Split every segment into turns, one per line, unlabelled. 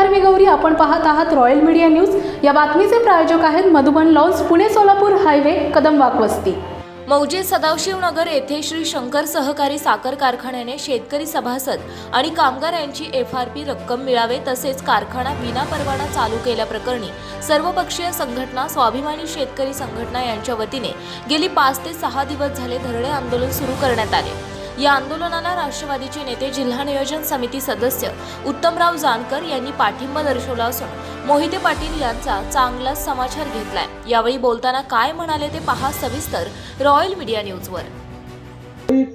नमस्कार, मी गौरी. आपण पाहत आहात रॉयल मीडिया न्यूज. या बातमीचे प्रायोजक आहेत मधुबन लॉन्स, पुणे सोलापूर हायवे, कदमवाक वस्ती.
मौजे सदाशिवनगर येथे श्री शंकर सहकारी साखर कारखान्याने शेतकरी सभासद आणि कामगार यांची FRP रक्कम मिळावे तसेच कारखाना विना परवाना चालू केल्याप्रकरणी सर्वपक्षीय संघटना स्वाभिमानी शेतकरी संघटना यांच्या वतीने गेली 5 ते 6 दिवस झाले धरणे आंदोलन सुरू करण्यात आले. या आंदोलनाला राष्ट्रवादीचे नेते जिल्हा नियोजन समिती सदस्य उत्तमराव जानकर यांनी पाठिंबा दर्शवला असून मोहिते पाटील यांचा चांगलाच समाचार घेतलाय. यावेळी बोलताना काय म्हणाले ते पहा सविस्तर रॉयल मीडिया न्यूजवर.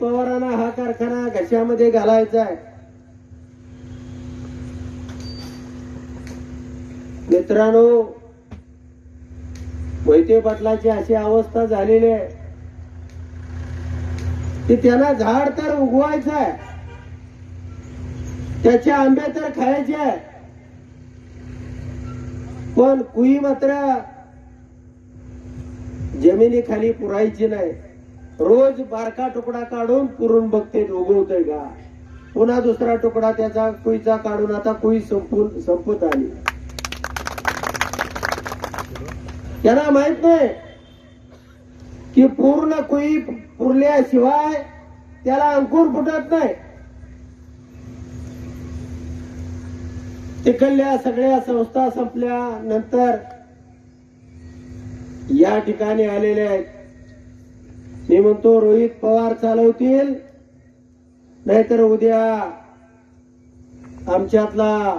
पवारांना हा कारखाना घशामध्ये घालायचा आहे. मित्रांनो, मोहिते पाटलाची अशी अवस्था झालेली आहे की त्यांना झाड तर उगवायचं आहे, त्याचे आंबे तर खायचे आहे, पण कुई मात्र जमिनीखाली पुरायची नाही. रोज बारका तुकडा काढून पुरून बघते उगवतोय का, पुन्हा दुसरा तुकडा त्याचा कुईचा काढून आता कुई संपत आली. त्यांना माहित नाही की पूर्ण कुई पुरल्याशिवाय त्याला अंकुर फुटत नाही. तिकडल्या सगळ्या संस्था संपल्यानंतर या ठिकाणी आलेले आहेत. मी म्हणतो रोहित पवार चालवतील, नाहीतर उद्या आमच्यातला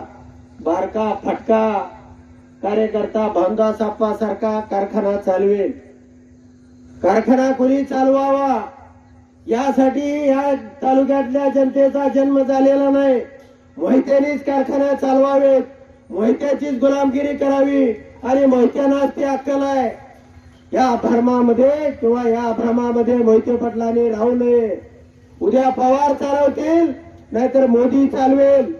बारका फटका कार्यकर्ता भांदा साप्पा सारखा कारखाना चालवेल. कारखाना कोणी चालवावा यासाठी या तालुक्यातल्या जनतेचा जन्म झालेला नाही. मोहित्यांनीच कारखाना चालवावेत, मोहित्याचीच गुलामगिरी करावी आणि मोहित्यांनाच ती अक्कल आहे. या भ्रमामध्ये किंवा या भ्रमामध्ये मोहिते पाटलांनी राहू नये. उद्या पवार चालवतील, नाहीतर मोदी चालवेल,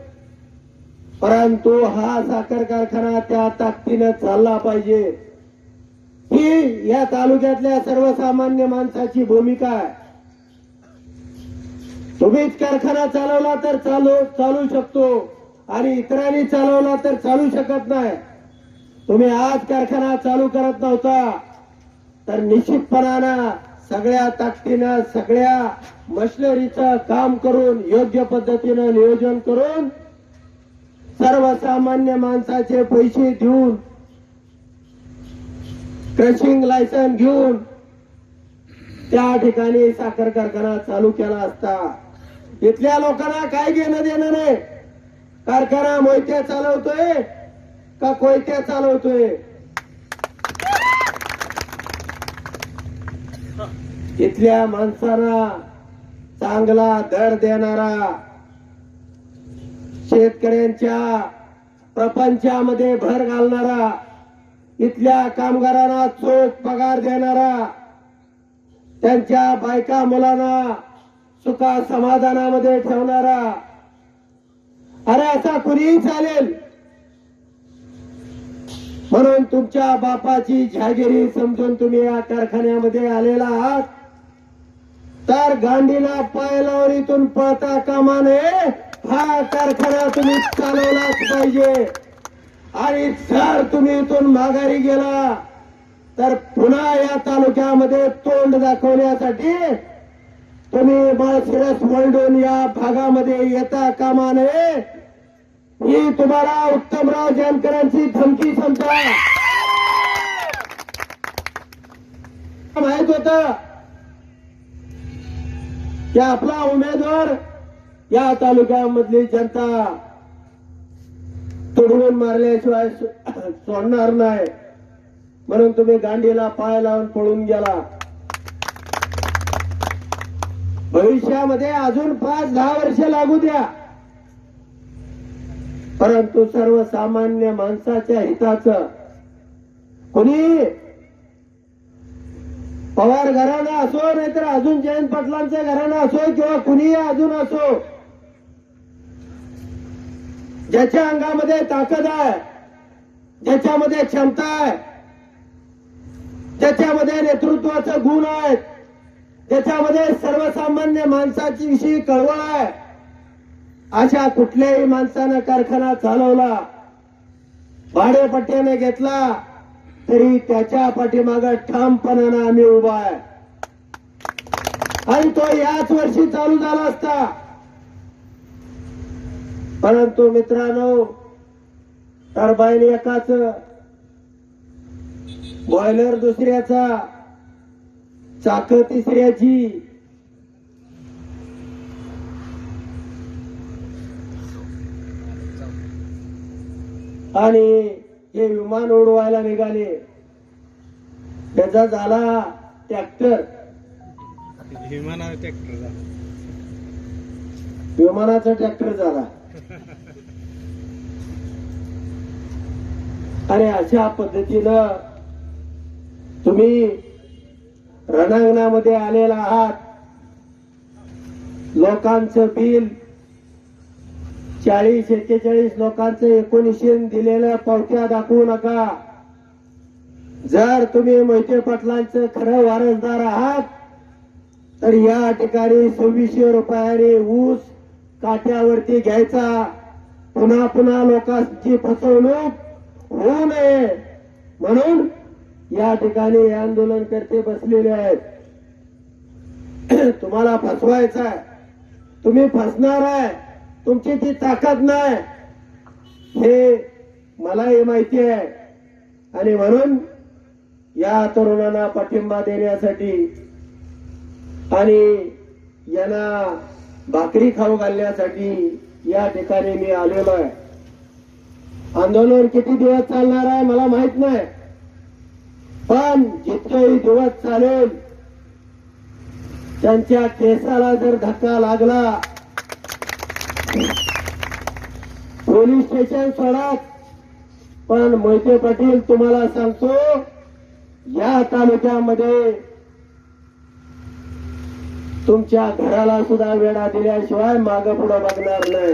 परंतु हा साखर कारखाना त्या ताकदीनं चालला पाहिजे. ही या तालुक्यातल्या सर्वसामान्य माणसाची भूमिका आहे. तुम्हीच कारखाना चालवला तर चालू शकतो आणि इतरांनी चालवला तर चालू शकत नाही. तुम्ही आज कारखाना चालू करत नव्हता तर निश्चितपणानं सगळ्या ताकदीनं सगळ्या मशिनरीचं काम करून योग्य पद्धतीनं नियोजन करून सर्वसामान्य माणसाचे पैसे देऊन क्रशिंग लायसन घेऊन त्या ठिकाणी साखर कारखाना चालू केला असता. इथल्या लोकांना काय घेणं देणं नाही. कारखाना मोहिते चालवतोय का कोयते चालवतोय. इथल्या माणसांना चांगला दर देणारा, शेतकऱ्यांच्या प्रपंचामध्ये भर घालणारा, इथल्या कामगारांना चोख पगार देणारा, त्यांच्या बायका मुलांना सुखा समाधानामध्ये ठेवणारा, अरे असा कुणीही चालेल. म्हणून तुमच्या बापाची जहागिरी समजून तुम्ही या कारखान्यामध्ये आलेला आहात तर गांडीला पाय लावून इथून पळता कामा नये. हा कारखाना तुम्ही चालवलाच पाहिजे आणि जर तुम्ही इथून माघारी गेला तर पुन्हा या तालुक्यामध्ये तोंड दाखवण्यासाठी तुम्ही माळशिरस वळडून या भागामध्ये येता कामा नये. ही तुम्हाला उत्तमराव जानकरांची धमकी समजा. माहित होत की आपला उमेदवार या तालुक्यामधली जनता तुडवून मारल्याशिवाय सोडणार नाही, म्हणून तुम्ही गांडीला पाय लावून पळून गेला. भविष्यामध्ये अजून 5-10 वर्ष लागू द्या, परंतु सर्वसामान्य माणसाच्या हिताचं कोणी पवार घराणं असो नाहीतर अजून जयंत पाटलांचं घराणं असो किंवा कुणीही अजून असो, ज्याच्या अंगामध्ये ताकद आहे, ज्याच्यामध्ये क्षमता आहे, ज्याच्यामध्ये नेतृत्वाचे गुण आहेत, ज्याच्यामध्ये सर्वसामान्य माणसाची विषयी कळवळ आहे, अशा कुठल्याही माणसानं कारखाना चालवला भाडेपट्ट्याने घेतला तरी त्याच्या पाठीमागे ठामपणानं आम्ही उभा आहे आणि तो याच वर्षी चालू झाला असता. परंतु मित्रांनो, टर्बाईन एकाच, बॉयलर दुसऱ्याचा, चाक तिसऱ्याची, आणि हे विमान उडवायला निघाले. त्याचा झाला ट्रॅक्टर, विमानाचा ट्रॅक्टर झाला. आणि अशा पद्धतीनं तुम्ही रणांगणामध्ये आलेला आहात. लोकांचं बिल 40-41 लोकांचं 1900 दिलेल्या पावत्या दाखवू नका. जर तुम्ही मोहिते पाटलांचं खरं वारसदार आहात तर या ठिकाणी 2600 रुपयाने ऊस काट्यावरती घ्यायचा. पुन्हा पुन्हा लोकांची फसवणूक होऊ नये म्हणून या ठिकाणी हे आंदोलनकर्ते बसलेले आहेत. तुम्हाला फसवायचं आहे, तुम्ही फसणार आहे, तुमची ती ताकद नाही हे मलाही माहिती आहे. आणि म्हणून या तरुणांना पाठिंबा देण्यासाठी आणि यांना भाकरी खाऊ घालण्यासाठी या ठिकाणी मी आलेलो आहे. आंदोलन किती दिवस चालणार आहे मला माहित नाही, पण जितकेही दिवस चालेल त्यांच्या केसाला जर धक्का लागला, पोलीस स्टेशन सोडा, पण मोहिते पाटील तुम्हाला सांगतो या तालुक्यामध्ये तुमच्या घराला सुद्धा वेढा दिल्याशिवाय मागं पुढे बघणार नाही.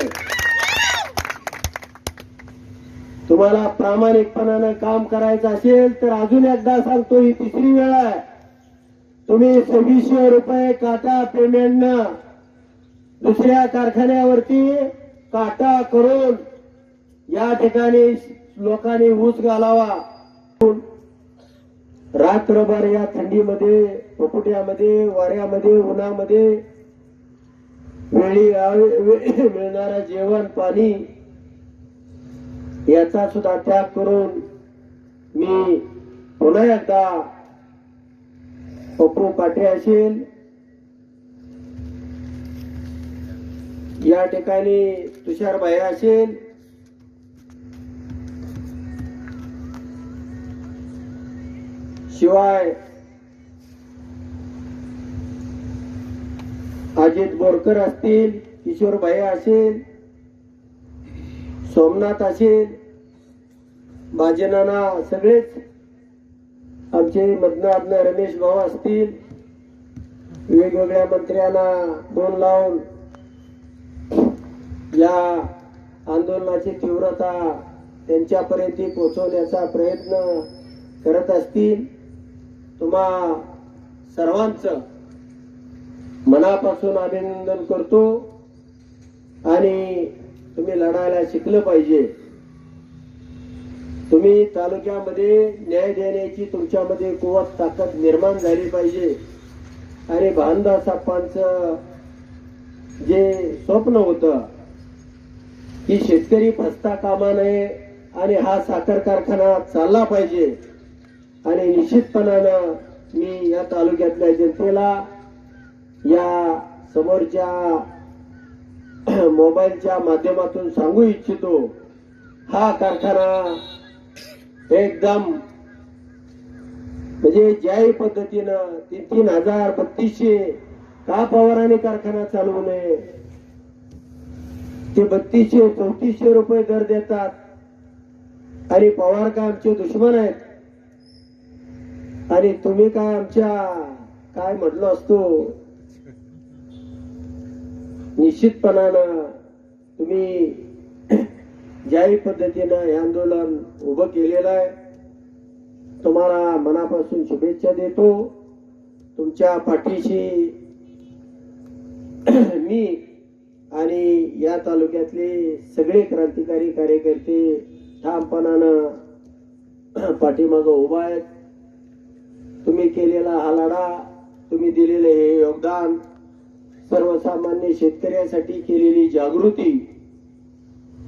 तुम्हाला प्रामाणिकपणानं काम करायचं असेल तर अजून एकदा सांगतो, ही तिसरी वेळ आहे. तुम्ही 2600 रुपये काटा पेमेंटनं दुसऱ्या कारखान्यावरती काटा करून या ठिकाणी लोकांनी ऊस घालावा. रात्रभर या थंडीमध्ये, पपुट्यामध्ये, वाऱ्यामध्ये, उन्हामध्ये वेळी मिळणारं जेवण पाणी याचा सुद्धा त्याग करून मी पुन्हा एकदा पप्पू काटे असेल, या ठिकाणी तुषार भाई असेल, शिवाय अजित बोरकर असतील, किशोर भाई असेल, सोमनाथ असेल, बाजेनाना, सगळेच आमचे मधनं रमेश भाऊ असतील, वेगवेगळ्या मंत्र्यांना फोन लावून या आंदोलनाची तीव्रता त्यांच्यापर्यंत पोहोचवण्याचा प्रयत्न करत असतील. तुम्हा सर्वांचं मनापासून अभिनंदन करतो आणि तुम्ही लढायला शिकलं पाहिजे. तुम्ही तालुक्यामध्ये न्याय देण्याची तुमच्यामध्ये कुवत ताकद निर्माण झाली पाहिजे. आणि भानदास आप्पांचं जे स्वप्न होतं की शेतकरी फसता कामा नये आणि हा साखर कारखाना चालला पाहिजे, आणि निश्चितपणानं मी या तालुक्यातल्या जनतेला या समोरच्या मोबाईलच्या माध्यमातून सांगू इच्छितो, हा कारखाना एकदम म्हणजे ज्याही पद्धतीनं 3,000 3200 का पवारांनी कारखाना चालवू नये. ते 3200-3400 रुपये दर देतात आणि पवार काय आमचे दुश्मन आहेत आणि तुम्ही काय आमच्या काय म्हटलो असतो. निश्चितपणानं तुम्ही ज्याही पद्धतीनं हे आंदोलन उभं केलेलं आहे, तुम्हाला मनापासून शुभेच्छा देतो. तुमच्या पाठीशी मी आणि या तालुक्यातले सगळे क्रांतिकारी कार्यकर्ते ठामपणानं पाठीमागं उभा आहेत. तुम्ही केलेला हा लढा, तुम्ही दिलेले हे योगदान, सर्वसामान्य शेतकऱ्यासाठी केलेली जागृती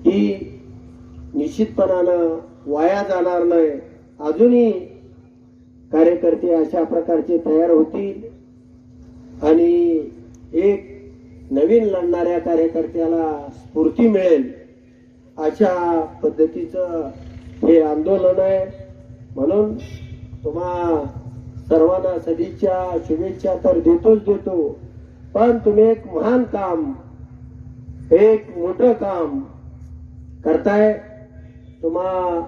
ही निश्चितपणानं वाया जाणार नाही. अजूनही कार्यकर्ते अशा प्रकारचे तयार होतील आणि एक नवीन लढणाऱ्या कार्यकर्त्याला स्फूर्ती मिळेल अशा पद्धतीचं हे आंदोलन आहे. म्हणून तुम्हा सर्वांना सदिच्छा शुभेच्छा तर देतो, पण तुम्ही एक महान काम, एक मोठं काम करताय. तुम्हा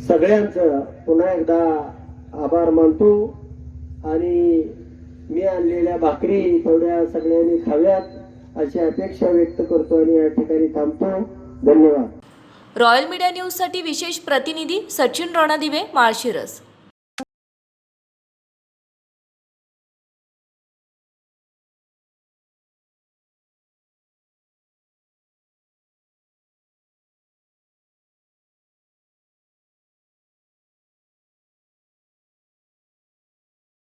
सगळ्यांचं पुन्हा एकदा आभार मानतो आणि मी आणलेल्या भाकरी तेवढ्या सगळ्यांनी खाव्यात अशी अपेक्षा व्यक्त करतो आणि या ठिकाणी थांबतो. धन्यवाद.
रॉयल मीडिया न्यूजसाठी विशेष प्रतिनिधी सचिन रणदिवे, माळशिरस.